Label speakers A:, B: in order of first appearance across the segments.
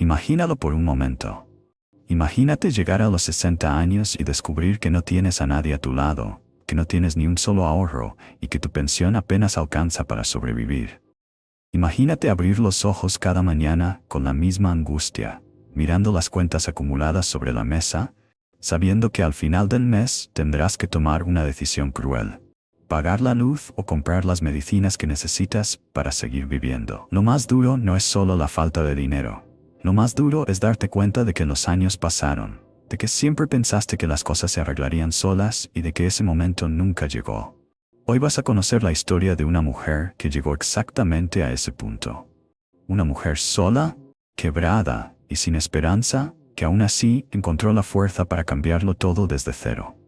A: Imagínalo por un momento. Imagínate llegar a los 60 años y descubrir que no tienes a nadie a tu lado, que no tienes ni un solo ahorro y que tu pensión apenas alcanza para sobrevivir. Imagínate abrir los ojos cada mañana con la misma angustia, mirando las cuentas acumuladas sobre la mesa, sabiendo que al final del mes tendrás que tomar una decisión cruel: pagar la luz o comprar las medicinas que necesitas para seguir viviendo. Lo más duro no es solo la falta de dinero. Lo más duro es darte cuenta de que los años pasaron, de que siempre pensaste que las cosas se arreglarían solas y de que ese momento nunca llegó. Hoy vas a conocer la historia de una mujer que llegó exactamente a ese punto. Una mujer sola, quebrada y sin esperanza, que aún así encontró la fuerza para cambiarlo todo desde cero.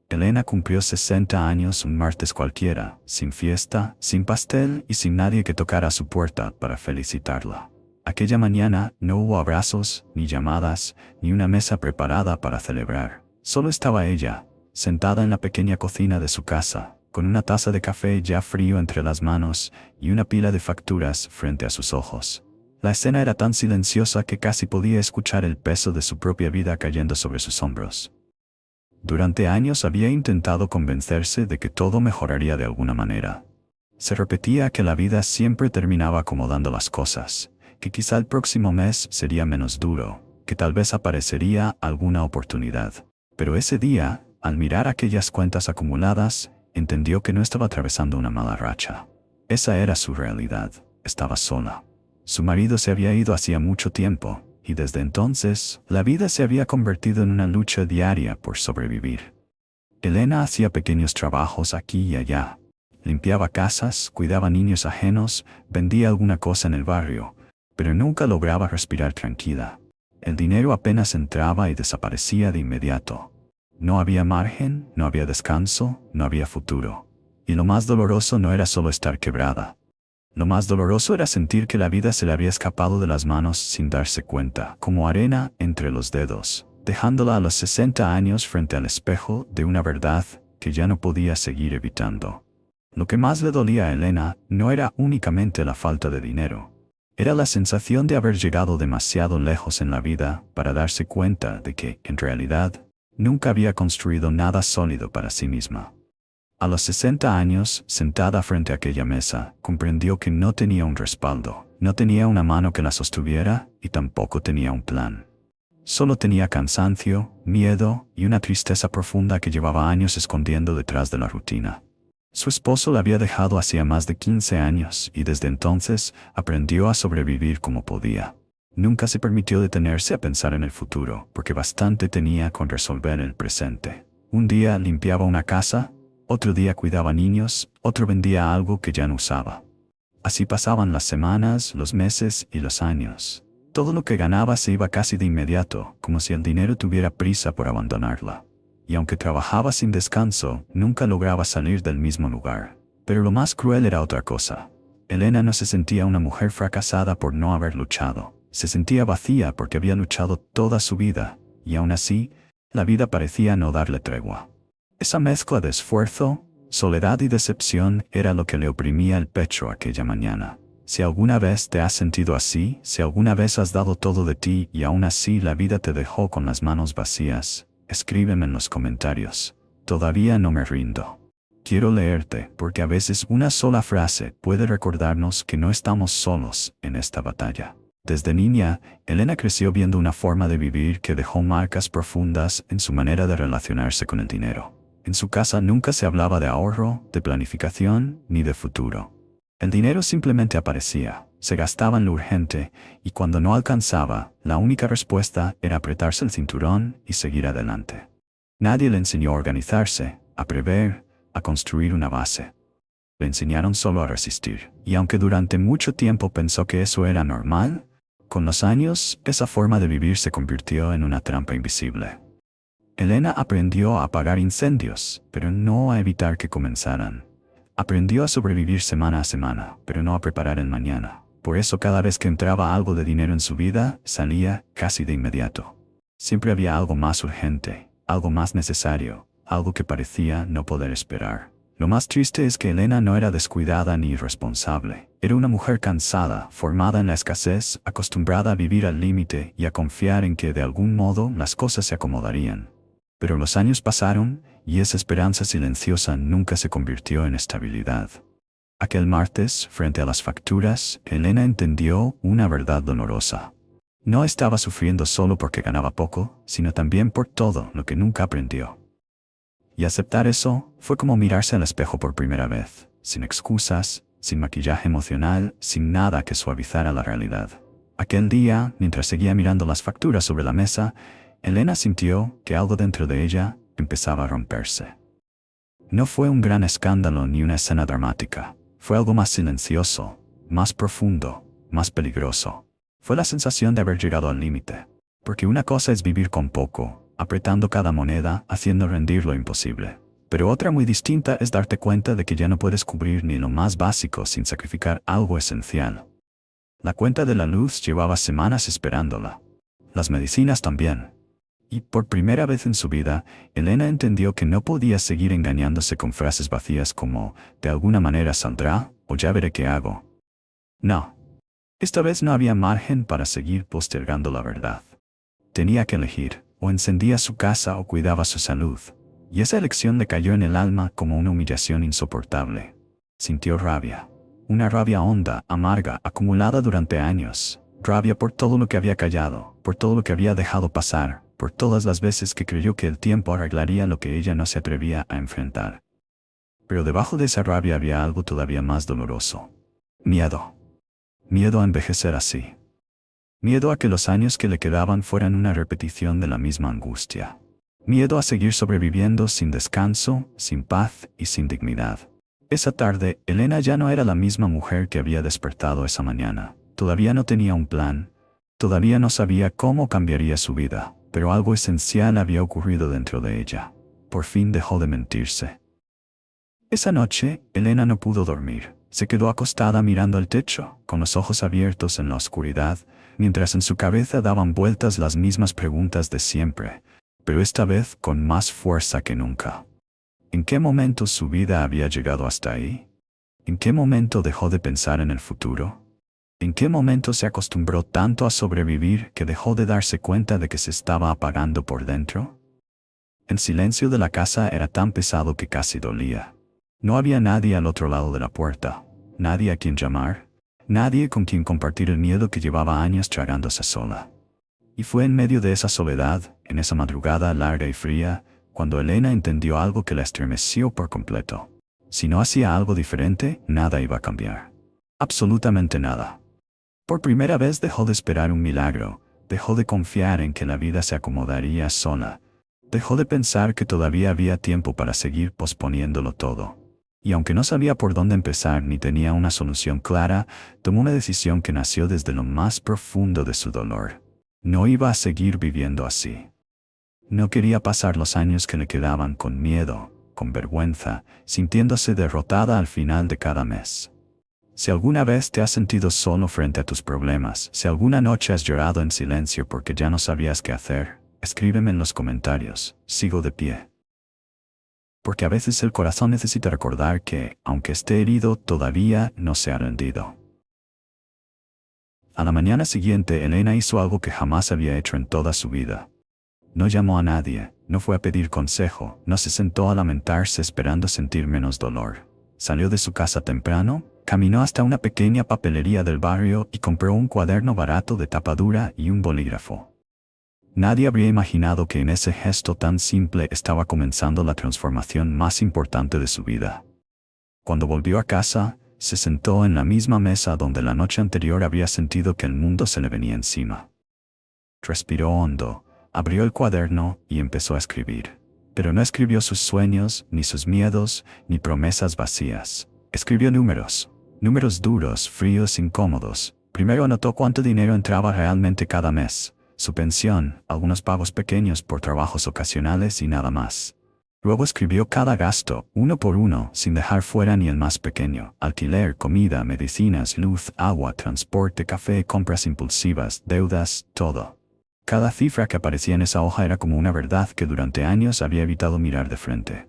A: Elena cumplió 60 años un martes cualquiera, sin fiesta, sin pastel y sin nadie que tocara a su puerta para felicitarla. Aquella mañana no hubo abrazos, ni llamadas, ni una mesa preparada para celebrar. Solo estaba ella, sentada en la pequeña cocina de su casa, con una taza de café ya frío entre las manos y una pila de facturas frente a sus ojos. La escena era tan silenciosa que casi podía escuchar el peso de su propia vida cayendo sobre sus hombros. Durante años había intentado convencerse de que todo mejoraría de alguna manera. Se repetía que la vida siempre terminaba acomodando las cosas, que quizá el próximo mes sería menos duro, que tal vez aparecería alguna oportunidad. Pero ese día, al mirar aquellas cuentas acumuladas, entendió que no estaba atravesando una mala racha. Esa era su realidad. Estaba sola. Su marido se había ido hacía mucho tiempo, y desde entonces, la vida se había convertido en una lucha diaria por sobrevivir. Elena hacía pequeños trabajos aquí y allá. Limpiaba casas, cuidaba niños ajenos, vendía alguna cosa en el barrio, pero nunca lograba respirar tranquila. El dinero apenas entraba y desaparecía de inmediato. No había margen, no había descanso, no había futuro. Y lo más doloroso no era solo estar quebrada. Lo más doloroso era sentir que la vida se le había escapado de las manos sin darse cuenta, como arena entre los dedos, dejándola a los 60 años frente al espejo de una verdad que ya no podía seguir evitando. Lo que más le dolía a Elena no era únicamente la falta de dinero. Era la sensación de haber llegado demasiado lejos en la vida para darse cuenta de que, en realidad, nunca había construido nada sólido para sí misma. A los 60 años, sentada frente a aquella mesa, comprendió que no tenía un respaldo, no tenía una mano que la sostuviera y tampoco tenía un plan. Solo tenía cansancio, miedo y una tristeza profunda que llevaba años escondiendo detrás de la rutina. Su esposo la había dejado hacía más de 15 años y desde entonces aprendió a sobrevivir como podía. Nunca se permitió detenerse a pensar en el futuro, porque bastante tenía con resolver el presente. Un día limpiaba una casa, otro día cuidaba niños, otro vendía algo que ya no usaba. Así pasaban las semanas, los meses y los años. Todo lo que ganaba se iba casi de inmediato, como si el dinero tuviera prisa por abandonarla. Y aunque trabajaba sin descanso, nunca lograba salir del mismo lugar. Pero lo más cruel era otra cosa. Elena no se sentía una mujer fracasada por no haber luchado. Se sentía vacía porque había luchado toda su vida, y aún así, la vida parecía no darle tregua. Esa mezcla de esfuerzo, soledad y decepción era lo que le oprimía el pecho aquella mañana. Si alguna vez te has sentido así, si alguna vez has dado todo de ti y aún así la vida te dejó con las manos vacías, escríbeme en los comentarios. Todavía no me rindo. Quiero leerte, porque a veces una sola frase puede recordarnos que no estamos solos en esta batalla. Desde niña, Elena creció viendo una forma de vivir que dejó marcas profundas en su manera de relacionarse con el dinero. En su casa nunca se hablaba de ahorro, de planificación, ni de futuro. El dinero simplemente aparecía, se gastaba en lo urgente, y cuando no alcanzaba, la única respuesta era apretarse el cinturón y seguir adelante. Nadie le enseñó a organizarse, a prever, a construir una base. Le enseñaron solo a resistir. Y aunque durante mucho tiempo pensó que eso era normal, con los años, esa forma de vivir se convirtió en una trampa invisible. Elena aprendió a apagar incendios, pero no a evitar que comenzaran. Aprendió a sobrevivir semana a semana, pero no a preparar el mañana. Por eso cada vez que entraba algo de dinero en su vida, salía casi de inmediato. Siempre había algo más urgente, algo más necesario, algo que parecía no poder esperar. Lo más triste es que Elena no era descuidada ni irresponsable. Era una mujer cansada, formada en la escasez, acostumbrada a vivir al límite y a confiar en que de algún modo las cosas se acomodarían. Pero los años pasaron y esa esperanza silenciosa nunca se convirtió en estabilidad. Aquel martes, frente a las facturas, Elena entendió una verdad dolorosa. No estaba sufriendo solo porque ganaba poco, sino también por todo lo que nunca aprendió. Y aceptar eso fue como mirarse al espejo por primera vez, sin excusas, sin maquillaje emocional, sin nada que suavizara la realidad. Aquel día, mientras seguía mirando las facturas sobre la mesa, Elena sintió que algo dentro de ella empezaba a romperse. No fue un gran escándalo ni una escena dramática. Fue algo más silencioso, más profundo, más peligroso. Fue la sensación de haber llegado al límite. Porque una cosa es vivir con poco, apretando cada moneda, haciendo rendir lo imposible. Pero otra muy distinta es darte cuenta de que ya no puedes cubrir ni lo más básico sin sacrificar algo esencial. La cuenta de la luz llevaba semanas esperándola. Las medicinas también. Y por primera vez en su vida, Elena entendió que no podía seguir engañándose con frases vacías como «de alguna manera saldrá» o «ya veré qué hago». No. Esta vez no había margen para seguir postergando la verdad. Tenía que elegir, o encendía su casa o cuidaba su salud. Y esa elección le cayó en el alma como una humillación insoportable. Sintió rabia. Una rabia honda, amarga, acumulada durante años. Rabia por todo lo que había callado, por todo lo que había dejado pasar, por todas las veces que creyó que el tiempo arreglaría lo que ella no se atrevía a enfrentar. Pero debajo de esa rabia había algo todavía más doloroso. Miedo. Miedo a envejecer así. Miedo a que los años que le quedaban fueran una repetición de la misma angustia. Miedo a seguir sobreviviendo sin descanso, sin paz y sin dignidad. Esa tarde, Elena ya no era la misma mujer que había despertado esa mañana. Todavía no tenía un plan. Todavía no sabía cómo cambiaría su vida, pero algo esencial había ocurrido dentro de ella. Por fin dejó de mentirse. Esa noche, Elena no pudo dormir. Se quedó acostada mirando al techo, con los ojos abiertos en la oscuridad, mientras en su cabeza daban vueltas las mismas preguntas de siempre, pero esta vez con más fuerza que nunca. ¿En qué momento su vida había llegado hasta ahí? ¿En qué momento dejó de pensar en el futuro? ¿En qué momento se acostumbró tanto a sobrevivir que dejó de darse cuenta de que se estaba apagando por dentro? El silencio de la casa era tan pesado que casi dolía. No había nadie al otro lado de la puerta, nadie a quien llamar, nadie con quien compartir el miedo que llevaba años tragándose sola. Y fue en medio de esa soledad, en esa madrugada larga y fría, cuando Elena entendió algo que la estremeció por completo. Si no hacía algo diferente, nada iba a cambiar. Absolutamente nada. Por primera vez dejó de esperar un milagro, dejó de confiar en que la vida se acomodaría sola, dejó de pensar que todavía había tiempo para seguir posponiéndolo todo. Y aunque no sabía por dónde empezar ni tenía una solución clara, tomó una decisión que nació desde lo más profundo de su dolor. No iba a seguir viviendo así. No quería pasar los años que le quedaban con miedo, con vergüenza, sintiéndose derrotada al final de cada mes. Si alguna vez te has sentido solo frente a tus problemas, si alguna noche has llorado en silencio porque ya no sabías qué hacer, escríbeme en los comentarios, sigo de pie. Porque a veces el corazón necesita recordar que, aunque esté herido, todavía no se ha rendido. A la mañana siguiente, Elena hizo algo que jamás había hecho en toda su vida. No llamó a nadie, no fue a pedir consejo, no se sentó a lamentarse esperando sentir menos dolor. Salió de su casa temprano, caminó hasta una pequeña papelería del barrio y compró un cuaderno barato de tapa dura y un bolígrafo. Nadie habría imaginado que en ese gesto tan simple estaba comenzando la transformación más importante de su vida. Cuando volvió a casa, se sentó en la misma mesa donde la noche anterior había sentido que el mundo se le venía encima. Respiró hondo, abrió el cuaderno y empezó a escribir. Pero no escribió sus sueños, ni sus miedos, ni promesas vacías. Escribió números. Números duros, fríos, incómodos. Primero anotó cuánto dinero entraba realmente cada mes. Su pensión, algunos pagos pequeños por trabajos ocasionales y nada más. Luego escribió cada gasto, uno por uno, sin dejar fuera ni el más pequeño. Alquiler, comida, medicinas, luz, agua, transporte, café, compras impulsivas, deudas, todo. Cada cifra que aparecía en esa hoja era como una verdad que durante años había evitado mirar de frente.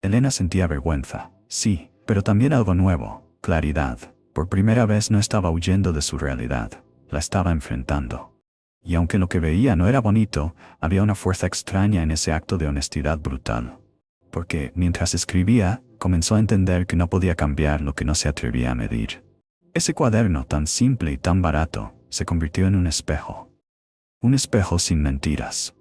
A: Elena sentía vergüenza, Sí, pero también algo nuevo, claridad. Por primera vez no estaba huyendo de su realidad, la estaba enfrentando. Y aunque lo que veía no era bonito, había una fuerza extraña en ese acto de honestidad brutal. Porque, mientras escribía, comenzó a entender que no podía cambiar lo que no se atrevía a medir. Ese cuaderno tan simple y tan barato, se convirtió en un espejo. Un espejo sin mentiras.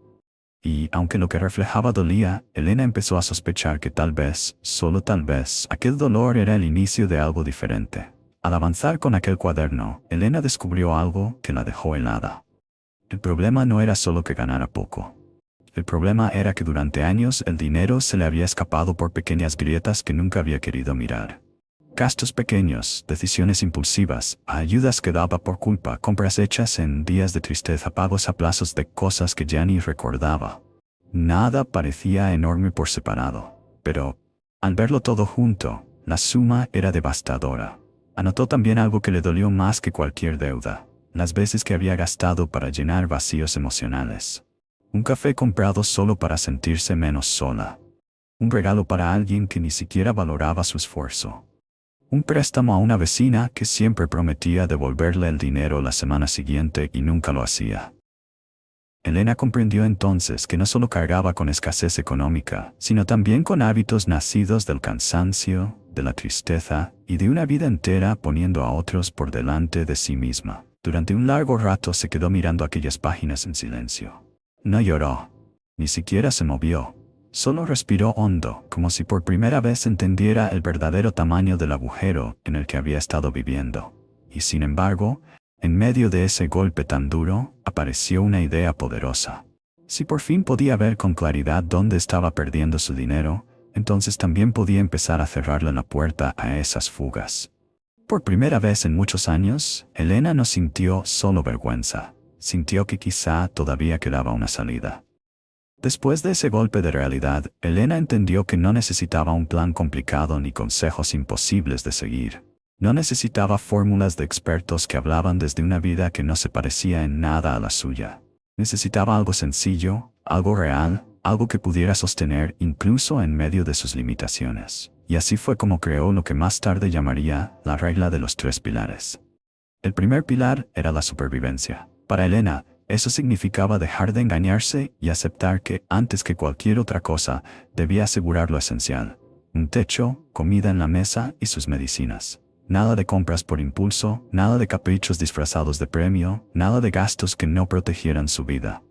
A: Y, aunque lo que reflejaba dolía, Elena empezó a sospechar que tal vez, solo tal vez, aquel dolor era el inicio de algo diferente. Al avanzar con aquel cuaderno, Elena descubrió algo que la dejó helada. El problema no era solo que ganara poco. El problema era que durante años el dinero se le había escapado por pequeñas grietas que nunca había querido mirar. Gastos pequeños, decisiones impulsivas, ayudas que daba por culpa, compras hechas en días de tristeza, pagos a plazos de cosas que ya ni recordaba. Nada parecía enorme por separado, pero, al verlo todo junto, la suma era devastadora. Anotó también algo que le dolió más que cualquier deuda: las veces que había gastado para llenar vacíos emocionales. Un café comprado solo para sentirse menos sola. Un regalo para alguien que ni siquiera valoraba su esfuerzo. Un préstamo a una vecina que siempre prometía devolverle el dinero la semana siguiente y nunca lo hacía. Elena comprendió entonces que no solo cargaba con escasez económica, sino también con hábitos nacidos del cansancio, de la tristeza y de una vida entera poniendo a otros por delante de sí misma. Durante un largo rato se quedó mirando aquellas páginas en silencio. No lloró, ni siquiera se movió. Solo respiró hondo, como si por primera vez entendiera el verdadero tamaño del agujero en el que había estado viviendo. Y sin embargo, en medio de ese golpe tan duro, apareció una idea poderosa. Si por fin podía ver con claridad dónde estaba perdiendo su dinero, entonces también podía empezar a cerrarle la puerta a esas fugas. Por primera vez en muchos años, Elena no sintió solo vergüenza. Sintió que quizá todavía quedaba una salida. Después de ese golpe de realidad, Elena entendió que no necesitaba un plan complicado ni consejos imposibles de seguir. No necesitaba fórmulas de expertos que hablaban desde una vida que no se parecía en nada a la suya. Necesitaba algo sencillo, algo real, algo que pudiera sostener incluso en medio de sus limitaciones. Y así fue como creó lo que más tarde llamaría la regla de los 3 pilares. El primer pilar era la supervivencia. Para Elena, eso significaba dejar de engañarse y aceptar que, antes que cualquier otra cosa, debía asegurar lo esencial: un techo, comida en la mesa y sus medicinas. Nada de compras por impulso, nada de caprichos disfrazados de premio, nada de gastos que no protegieran su vida.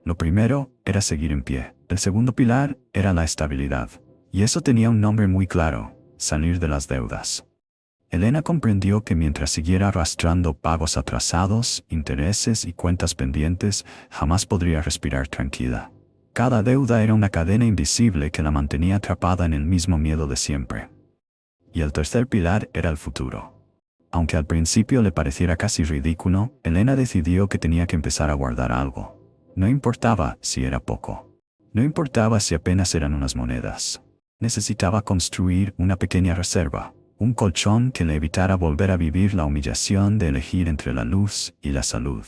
A: Lo primero era seguir en pie. El segundo pilar era la estabilidad. Y eso tenía un nombre muy claro: salir de las deudas. Elena comprendió que mientras siguiera arrastrando pagos atrasados, intereses y cuentas pendientes, jamás podría respirar tranquila. Cada deuda era una cadena invisible que la mantenía atrapada en el mismo miedo de siempre. Y el tercer pilar era el futuro. Aunque al principio le pareciera casi ridículo, Elena decidió que tenía que empezar a guardar algo. No importaba si era poco. No importaba si apenas eran unas monedas. Necesitaba construir una pequeña reserva. Un colchón que le evitara volver a vivir la humillación de elegir entre la luz y la salud.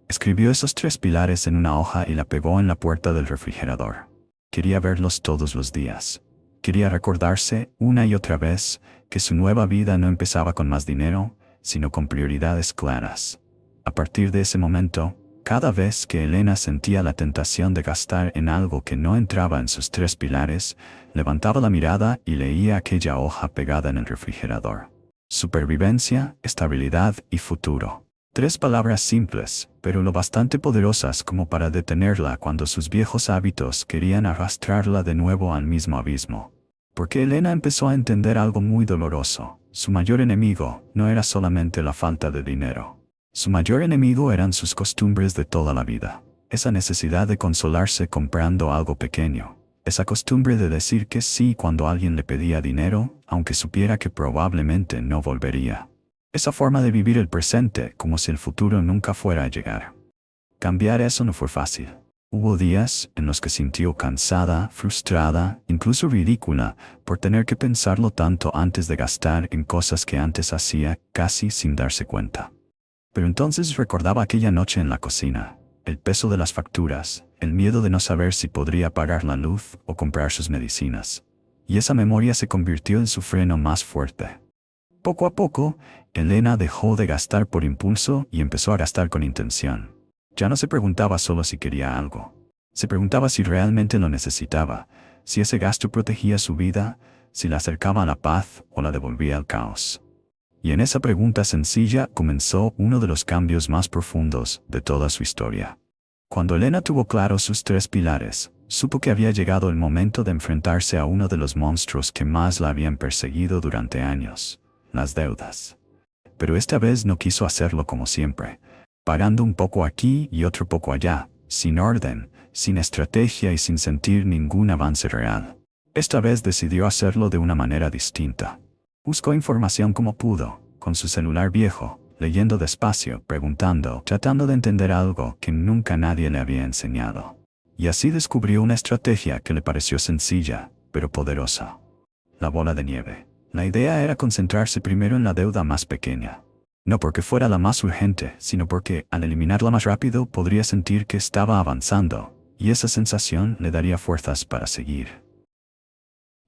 A: Escribió esos 3 pilares en una hoja y la pegó en la puerta del refrigerador. Quería verlos todos los días. Quería recordarse, una y otra vez, que su nueva vida no empezaba con más dinero, sino con prioridades claras. A partir de ese momento, cada vez que Elena sentía la tentación de gastar en algo que no entraba en sus 3 pilares, levantaba la mirada y leía aquella hoja pegada en el refrigerador. Supervivencia, estabilidad y futuro. 3 palabras simples, pero lo bastante poderosas como para detenerla cuando sus viejos hábitos querían arrastrarla de nuevo al mismo abismo. Porque Elena empezó a entender algo muy doloroso. Su mayor enemigo no era solamente la falta de dinero. Su mayor enemigo eran sus costumbres de toda la vida. Esa necesidad de consolarse comprando algo pequeño. Esa costumbre de decir que sí cuando alguien le pedía dinero, aunque supiera que probablemente no volvería. Esa forma de vivir el presente como si el futuro nunca fuera a llegar. Cambiar eso no fue fácil. Hubo días en los que sintió cansada, frustrada, incluso ridícula, por tener que pensarlo tanto antes de gastar en cosas que antes hacía casi sin darse cuenta. Pero entonces recordaba aquella noche en la cocina, el peso de las facturas, el miedo de no saber si podría pagar la luz o comprar sus medicinas. y esa memoria se convirtió en su freno más fuerte. Poco a poco, Elena dejó de gastar por impulso y empezó a gastar con intención. Ya no se preguntaba solo si quería algo. Se preguntaba si realmente lo necesitaba, si ese gasto protegía su vida, si la acercaba a la paz o la devolvía al caos. Y en esa pregunta sencilla comenzó uno de los cambios más profundos de toda su historia. Cuando Elena tuvo claros sus 3 pilares, supo que había llegado el momento de enfrentarse a uno de los monstruos que más la habían perseguido durante años: las deudas. Pero esta vez no quiso hacerlo como siempre, pagando un poco aquí y otro poco allá, sin orden, sin estrategia y sin sentir ningún avance real. Esta vez decidió hacerlo de una manera distinta. Buscó información como pudo, con su celular viejo, leyendo despacio, preguntando, tratando de entender algo que nunca nadie le había enseñado. Y así descubrió una estrategia que le pareció sencilla, pero poderosa: la bola de nieve. La idea era concentrarse primero en la deuda más pequeña. No porque fuera la más urgente, sino porque, al eliminarla más rápido, podría sentir que estaba avanzando, y esa sensación le daría fuerzas para seguir.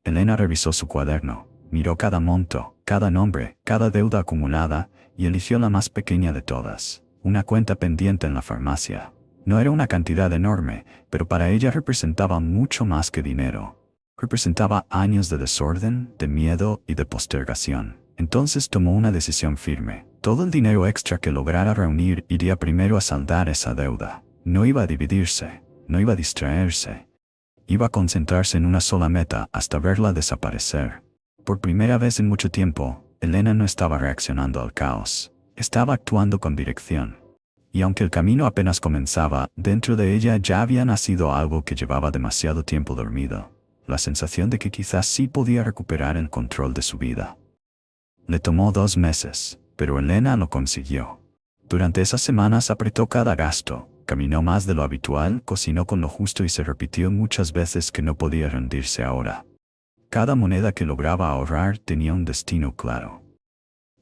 A: Elena revisó su cuaderno, miró cada monto, cada nombre, cada deuda acumulada, y eligió la más pequeña de todas: una cuenta pendiente en la farmacia. No era una cantidad enorme, pero para ella representaba mucho más que dinero. Representaba años de desorden, de miedo y de postergación. Entonces tomó una decisión firme. Todo el dinero extra que lograra reunir iría primero a saldar esa deuda. No iba a dividirse, no iba a distraerse. Iba a concentrarse en una sola meta hasta verla desaparecer. Por primera vez en mucho tiempo, Elena no estaba reaccionando al caos. Estaba actuando con dirección. Y aunque el camino apenas comenzaba, dentro de ella ya había nacido algo que llevaba demasiado tiempo dormido: la sensación de que quizás sí podía recuperar el control de su vida. Le tomó 2 meses, pero Elena lo consiguió. Durante esas semanas apretó cada gasto, caminó más de lo habitual, cocinó con lo justo y se repitió muchas veces que no podía rendirse ahora. Cada moneda que lograba ahorrar tenía un destino claro.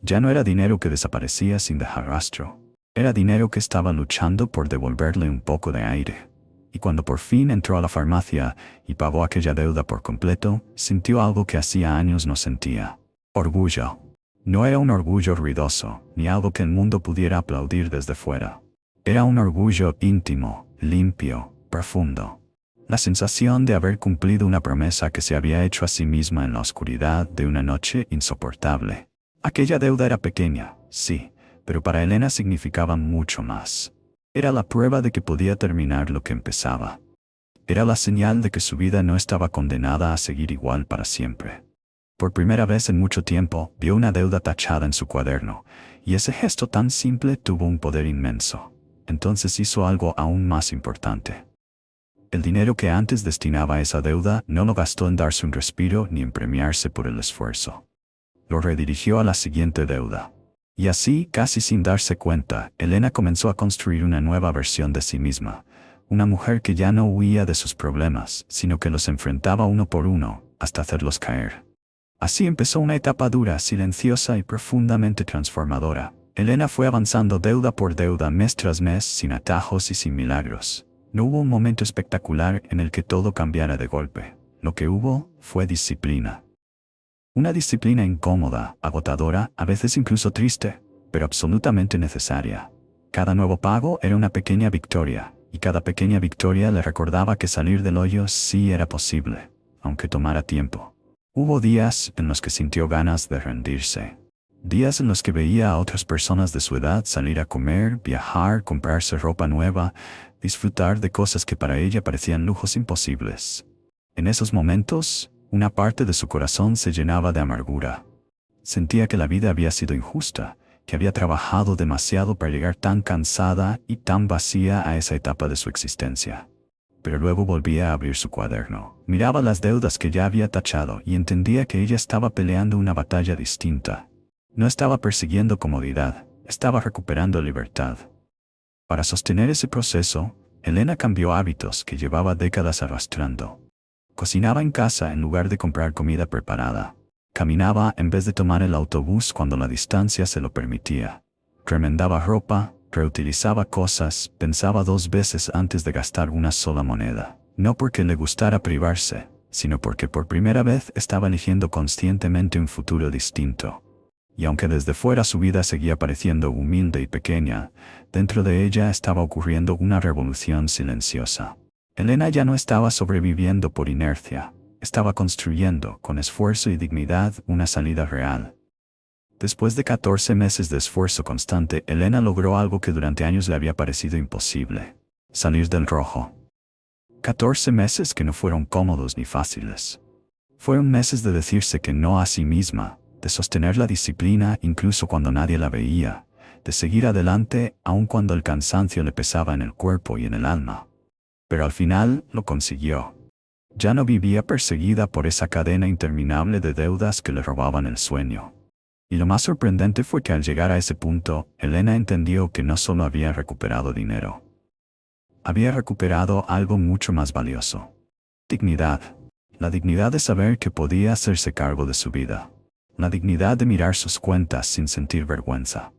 A: Ya no era dinero que desaparecía sin dejar rastro. Era dinero que estaba luchando por devolverle un poco de aire. Y cuando por fin entró a la farmacia y pagó aquella deuda por completo, sintió algo que hacía años no sentía: orgullo. No era un orgullo ruidoso, ni algo que el mundo pudiera aplaudir desde fuera. Era un orgullo íntimo, limpio, profundo. La sensación de haber cumplido una promesa que se había hecho a sí misma en la oscuridad de una noche insoportable. Aquella deuda era pequeña, sí, pero para Elena significaba mucho más. Era la prueba de que podía terminar lo que empezaba. Era la señal de que su vida no estaba condenada a seguir igual para siempre. Por primera vez en mucho tiempo, vio una deuda tachada en su cuaderno, y ese gesto tan simple tuvo un poder inmenso. Entonces hizo algo aún más importante. El dinero que antes destinaba a esa deuda no lo gastó en darse un respiro ni en premiarse por el esfuerzo. Lo redirigió a la siguiente deuda. Y así, casi sin darse cuenta, Elena comenzó a construir una nueva versión de sí misma. Una mujer que ya no huía de sus problemas, sino que los enfrentaba uno por uno, hasta hacerlos caer. Así empezó una etapa dura, silenciosa y profundamente transformadora. Elena fue avanzando deuda por deuda, mes tras mes, sin atajos y sin milagros. No hubo un momento espectacular en el que todo cambiara de golpe. Lo que hubo fue disciplina. Una disciplina incómoda, agotadora, a veces incluso triste, pero absolutamente necesaria. Cada nuevo pago era una pequeña victoria, y cada pequeña victoria le recordaba que salir del hoyo sí era posible, aunque tomara tiempo. Hubo días en los que sintió ganas de rendirse. Días en los que veía a otras personas de su edad salir a comer, viajar, comprarse ropa nueva, disfrutar de cosas que para ella parecían lujos imposibles. En esos momentos, una parte de su corazón se llenaba de amargura. Sentía que la vida había sido injusta, que había trabajado demasiado para llegar tan cansada y tan vacía a esa etapa de su existencia. Pero luego volvía a abrir su cuaderno. Miraba las deudas que ya había tachado y entendía que ella estaba peleando una batalla distinta. No estaba persiguiendo comodidad, estaba recuperando libertad. Para sostener ese proceso, Elena cambió hábitos que llevaba décadas arrastrando. Cocinaba en casa en lugar de comprar comida preparada. Caminaba en vez de tomar el autobús cuando la distancia se lo permitía. Remendaba ropa, reutilizaba cosas, pensaba 2 veces antes de gastar una sola moneda. No porque le gustara privarse, sino porque por primera vez estaba eligiendo conscientemente un futuro distinto. Y aunque desde fuera su vida seguía pareciendo humilde y pequeña, dentro de ella estaba ocurriendo una revolución silenciosa. Elena ya no estaba sobreviviendo por inercia, estaba construyendo, con esfuerzo y dignidad, una salida real. Después de 14 meses de esfuerzo constante, Elena logró algo que durante años le había parecido imposible: salir del rojo. 14 meses que no fueron cómodos ni fáciles. Fueron meses de decirse que no a sí misma, de sostener la disciplina incluso cuando nadie la veía, de seguir adelante aun cuando el cansancio le pesaba en el cuerpo y en el alma. Pero al final lo consiguió. Ya no vivía perseguida por esa cadena interminable de deudas que le robaban el sueño. Y lo más sorprendente fue que al llegar a ese punto, Elena entendió que no solo había recuperado dinero. Había recuperado algo mucho más valioso: dignidad. La dignidad de saber que podía hacerse cargo de su vida. La dignidad de mirar sus cuentas sin sentir vergüenza.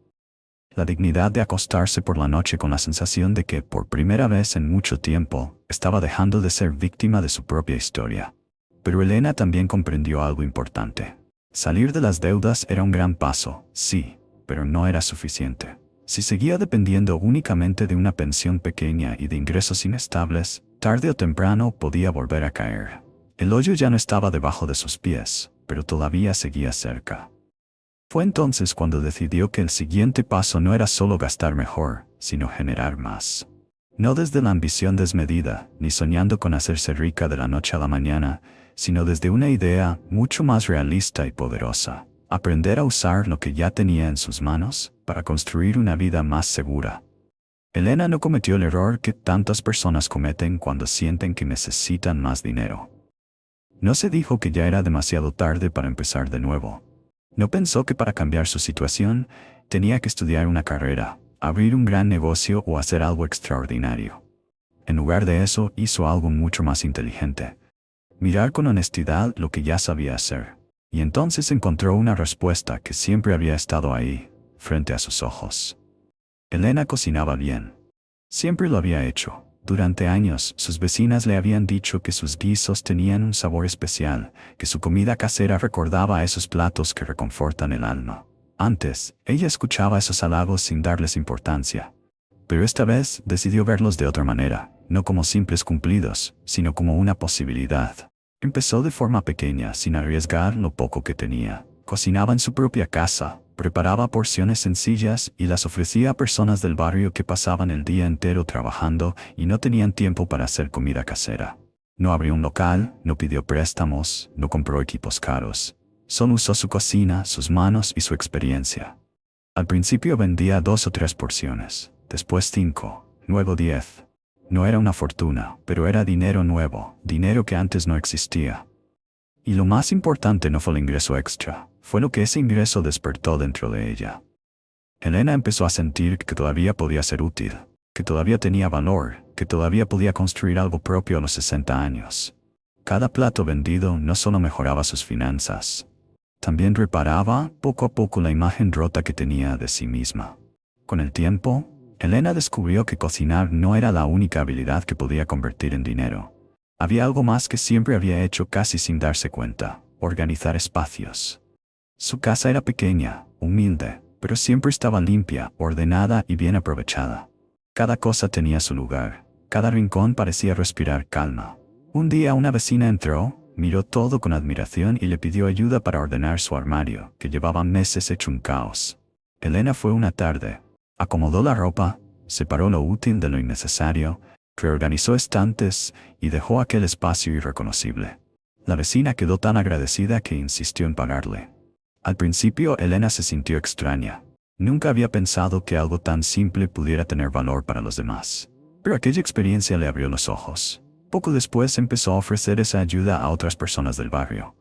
A: La dignidad de acostarse por la noche con la sensación de que, por primera vez en mucho tiempo, estaba dejando de ser víctima de su propia historia. Pero Elena también comprendió algo importante. Salir de las deudas era un gran paso, sí, pero no era suficiente. Si seguía dependiendo únicamente de una pensión pequeña y de ingresos inestables, tarde o temprano podía volver a caer. El hoyo ya no estaba debajo de sus pies, pero todavía seguía cerca. Fue entonces cuando decidió que el siguiente paso no era solo gastar mejor, sino generar más. No desde la ambición desmedida, ni soñando con hacerse rica de la noche a la mañana, sino desde una idea mucho más realista y poderosa: aprender a usar lo que ya tenía en sus manos para construir una vida más segura. Elena no cometió el error que tantas personas cometen cuando sienten que necesitan más dinero. No se dijo que ya era demasiado tarde para empezar de nuevo. No pensó que para cambiar su situación tenía que estudiar una carrera, abrir un gran negocio o hacer algo extraordinario. En lugar de eso, hizo algo mucho más inteligente: mirar con honestidad lo que ya sabía hacer. Y entonces encontró una respuesta que siempre había estado ahí, frente a sus ojos. Elena cocinaba bien. Siempre lo había hecho. Durante años, sus vecinas le habían dicho que sus guisos tenían un sabor especial, que su comida casera recordaba a esos platos que reconfortan el alma. Antes, ella escuchaba esos halagos sin darles importancia. Pero esta vez decidió verlos de otra manera, no como simples cumplidos, sino como una posibilidad. Empezó de forma pequeña, sin arriesgar lo poco que tenía. Cocinaba en su propia casa, preparaba porciones sencillas y las ofrecía a personas del barrio que pasaban el día entero trabajando y no tenían tiempo para hacer comida casera. No abrió un local, no pidió préstamos, no compró equipos caros. Solo usó su cocina, sus manos y su experiencia. Al principio vendía 2 o 3 porciones, después 5, luego 10. No era una fortuna, pero era dinero nuevo, dinero que antes no existía. Y lo más importante no fue el ingreso extra, fue lo que ese ingreso despertó dentro de ella. Elena empezó a sentir que todavía podía ser útil, que todavía tenía valor, que todavía podía construir algo propio a los 60 años. Cada plato vendido no solo mejoraba sus finanzas, también reparaba, poco a poco, la imagen rota que tenía de sí misma. Con el tiempo, Elena descubrió que cocinar no era la única habilidad que podía convertir en dinero. Había algo más que siempre había hecho casi sin darse cuenta: organizar espacios. Su casa era pequeña, humilde, pero siempre estaba limpia, ordenada y bien aprovechada. Cada cosa tenía su lugar, cada rincón parecía respirar calma. Un día una vecina entró, miró todo con admiración y le pidió ayuda para ordenar su armario, que llevaba meses hecho un caos. Elena fue una tarde, acomodó la ropa, separó lo útil de lo innecesario, reorganizó estantes y dejó aquel espacio irreconocible. La vecina quedó tan agradecida que insistió en pagarle. Al principio Elena se sintió extraña. Nunca había pensado que algo tan simple pudiera tener valor para los demás. Pero aquella experiencia le abrió los ojos. Poco después empezó a ofrecer esa ayuda a otras personas del barrio.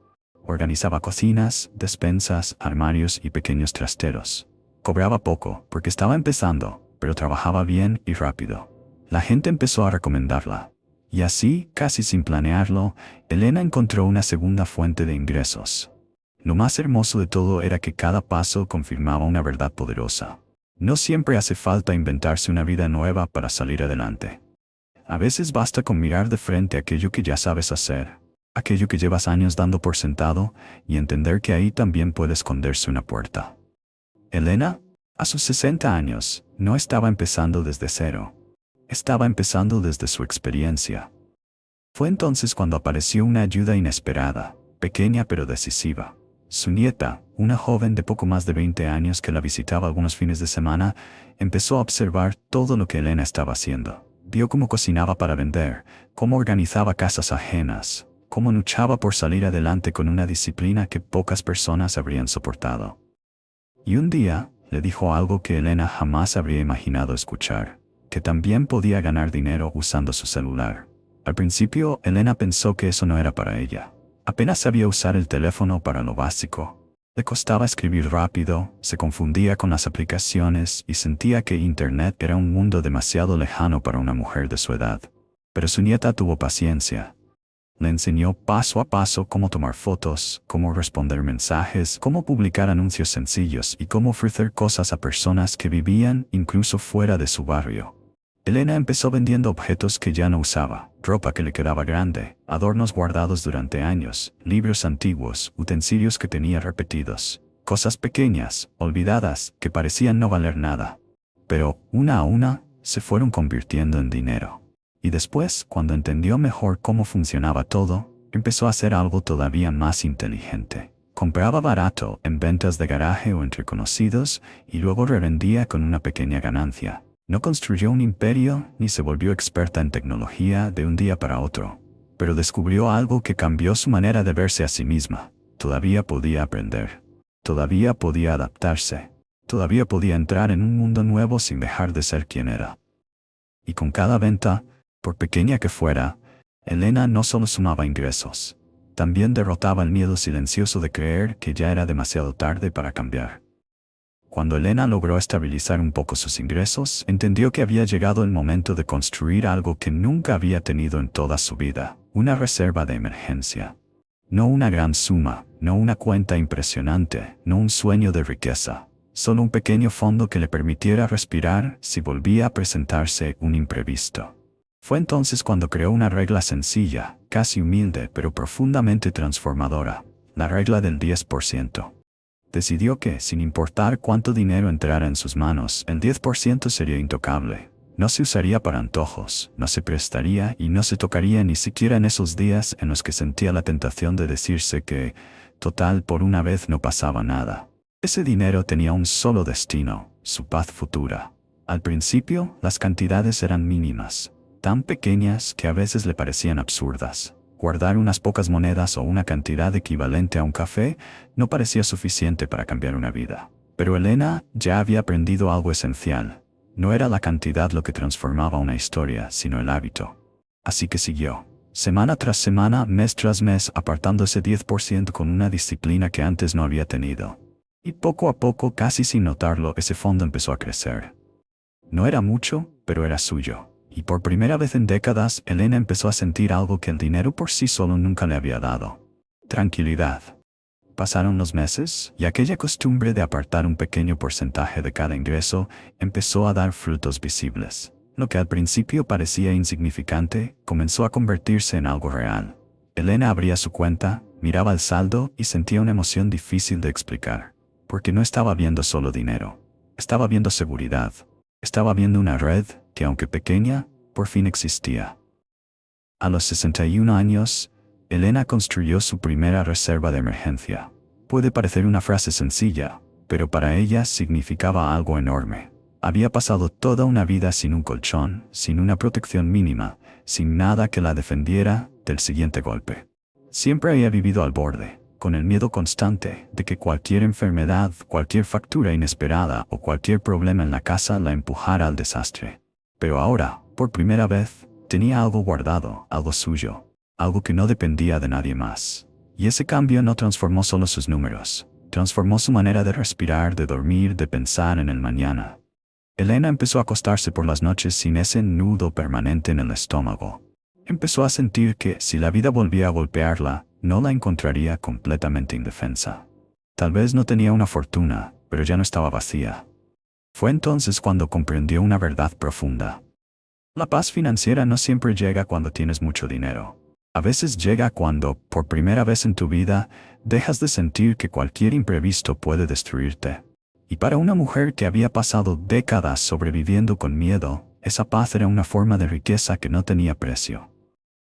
A: Organizaba cocinas, despensas, armarios y pequeños trasteros. Cobraba poco, porque estaba empezando, pero trabajaba bien y rápido. La gente empezó a recomendarla. Y así, casi sin planearlo, Elena encontró una segunda fuente de ingresos. Lo más hermoso de todo era que cada paso confirmaba una verdad poderosa. No siempre hace falta inventarse una vida nueva para salir adelante. A veces basta con mirar de frente aquello que ya sabes hacer. aquello que llevas años dando por sentado, y entender que ahí también puede esconderse una puerta. Elena, a sus 60 años, no estaba empezando desde cero. Estaba empezando desde su experiencia. Fue entonces cuando apareció una ayuda inesperada, pequeña pero decisiva. Su nieta, una joven de poco más de 20 años que la visitaba algunos fines de semana, empezó a observar todo lo que Elena estaba haciendo. Vio cómo cocinaba para vender, cómo organizaba casas ajenas, cómo luchaba por salir adelante con una disciplina que pocas personas habrían soportado. Y un día, le dijo algo que Elena jamás habría imaginado escuchar, que también podía ganar dinero usando su celular. Al principio, Elena pensó que eso no era para ella. Apenas sabía usar el teléfono para lo básico. Le costaba escribir rápido, se confundía con las aplicaciones y sentía que Internet era un mundo demasiado lejano para una mujer de su edad. Pero su nieta tuvo paciencia. Le enseñó paso a paso cómo tomar fotos, cómo responder mensajes, cómo publicar anuncios sencillos y cómo ofrecer cosas a personas que vivían incluso fuera de su barrio. Elena empezó vendiendo objetos que ya no usaba, ropa que le quedaba grande, adornos guardados durante años, libros antiguos, utensilios que tenía repetidos, cosas pequeñas, olvidadas, que parecían no valer nada. Pero, una a una, se fueron convirtiendo en dinero. Y después, cuando entendió mejor cómo funcionaba todo, empezó a hacer algo todavía más inteligente. Compraba barato en ventas de garaje o entre conocidos y luego revendía con una pequeña ganancia. No construyó un imperio ni se volvió experta en tecnología de un día para otro, pero descubrió algo que cambió su manera de verse a sí misma. Todavía podía aprender. Todavía podía adaptarse. Todavía podía entrar en un mundo nuevo sin dejar de ser quien era. Y con cada venta, por pequeña que fuera, Elena no solo sumaba ingresos, también derrotaba el miedo silencioso de creer que ya era demasiado tarde para cambiar. Cuando Elena logró estabilizar un poco sus ingresos, entendió que había llegado el momento de construir algo que nunca había tenido en toda su vida, una reserva de emergencia. No una gran suma, no una cuenta impresionante, no un sueño de riqueza, solo un pequeño fondo que le permitiera respirar si volvía a presentarse un imprevisto. Fue entonces cuando creó una regla sencilla, casi humilde, pero profundamente transformadora, la regla del 10%. Decidió que, sin importar cuánto dinero entrara en sus manos, el 10% sería intocable. No se usaría para antojos, no se prestaría y no se tocaría ni siquiera en esos días en los que sentía la tentación de decirse que, total, por una vez no pasaba nada. Ese dinero tenía un solo destino, su paz futura. Al principio, las cantidades eran mínimas, tan pequeñas que a veces le parecían absurdas. Guardar unas pocas monedas o una cantidad equivalente a un café no parecía suficiente para cambiar una vida. Pero Elena ya había aprendido algo esencial. No era la cantidad lo que transformaba una historia, sino el hábito. Así que siguió, semana tras semana, mes tras mes, apartando ese 10% con una disciplina que antes no había tenido. Y poco a poco, casi sin notarlo, ese fondo empezó a crecer. No era mucho, pero era suyo. Y por primera vez en décadas, Elena empezó a sentir algo que el dinero por sí solo nunca le había dado. Tranquilidad. Pasaron los meses, y aquella costumbre de apartar un pequeño porcentaje de cada ingreso empezó a dar frutos visibles. Lo que al principio parecía insignificante, comenzó a convertirse en algo real. Elena abría su cuenta, miraba el saldo y sentía una emoción difícil de explicar. Porque no estaba viendo solo dinero. Estaba viendo seguridad. Estaba viendo una red que, aunque pequeña, por fin existía. A los 61 años, Elena construyó su primera reserva de emergencia. Puede parecer una frase sencilla, pero para ella significaba algo enorme. Había pasado toda una vida sin un colchón, sin una protección mínima, sin nada que la defendiera del siguiente golpe. Siempre había vivido al borde, con el miedo constante de que cualquier enfermedad, cualquier factura inesperada o cualquier problema en la casa la empujara al desastre. Pero ahora, por primera vez, tenía algo guardado, algo suyo, algo que no dependía de nadie más. Y ese cambio no transformó solo sus números, transformó su manera de respirar, de dormir, de pensar en el mañana. Elena empezó a acostarse por las noches sin ese nudo permanente en el estómago. Empezó a sentir que, si la vida volvía a golpearla, no la encontraría completamente indefensa. Tal vez no tenía una fortuna, pero ya no estaba vacía. Fue entonces cuando comprendió una verdad profunda. La paz financiera no siempre llega cuando tienes mucho dinero. A veces llega cuando, por primera vez en tu vida, dejas de sentir que cualquier imprevisto puede destruirte. Y para una mujer que había pasado décadas sobreviviendo con miedo, esa paz era una forma de riqueza que no tenía precio.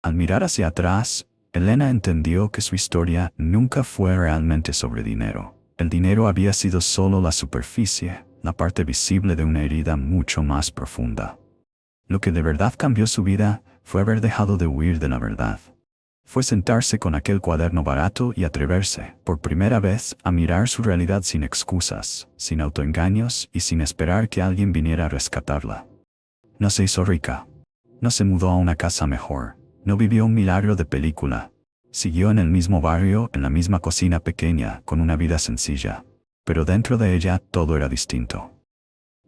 A: Al mirar hacia atrás, Elena entendió que su historia nunca fue realmente sobre dinero. El dinero había sido solo la superficie, la parte visible de una herida mucho más profunda. Lo que de verdad cambió su vida fue haber dejado de huir de la verdad. Fue sentarse con aquel cuaderno barato y atreverse, por primera vez, a mirar su realidad sin excusas, sin autoengaños y sin esperar que alguien viniera a rescatarla. No se hizo rica. No se mudó a una casa mejor. No vivió un milagro de película. Siguió en el mismo barrio, en la misma cocina pequeña, con una vida sencilla. Pero dentro de ella todo era distinto.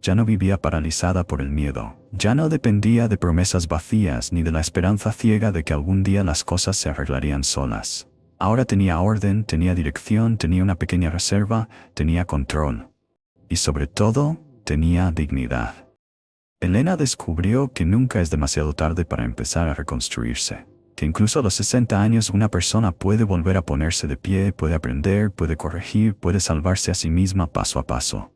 A: Ya no vivía paralizada por el miedo. Ya no dependía de promesas vacías ni de la esperanza ciega de que algún día las cosas se arreglarían solas. Ahora tenía orden, tenía dirección, tenía una pequeña reserva, tenía control. Y sobre todo, tenía dignidad. Elena descubrió que nunca es demasiado tarde para empezar a reconstruirse. Que incluso a los 60 años una persona puede volver a ponerse de pie, puede aprender, puede corregir, puede salvarse a sí misma paso a paso.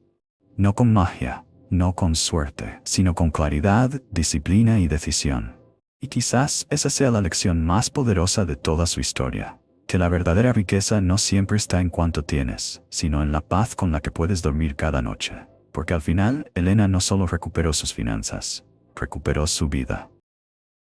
A: No con magia, no con suerte, sino con claridad, disciplina y decisión. Y quizás esa sea la lección más poderosa de toda su historia. Que la verdadera riqueza no siempre está en cuánto tienes, sino en la paz con la que puedes dormir cada noche. Porque al final, Elena no solo recuperó sus finanzas, recuperó su vida.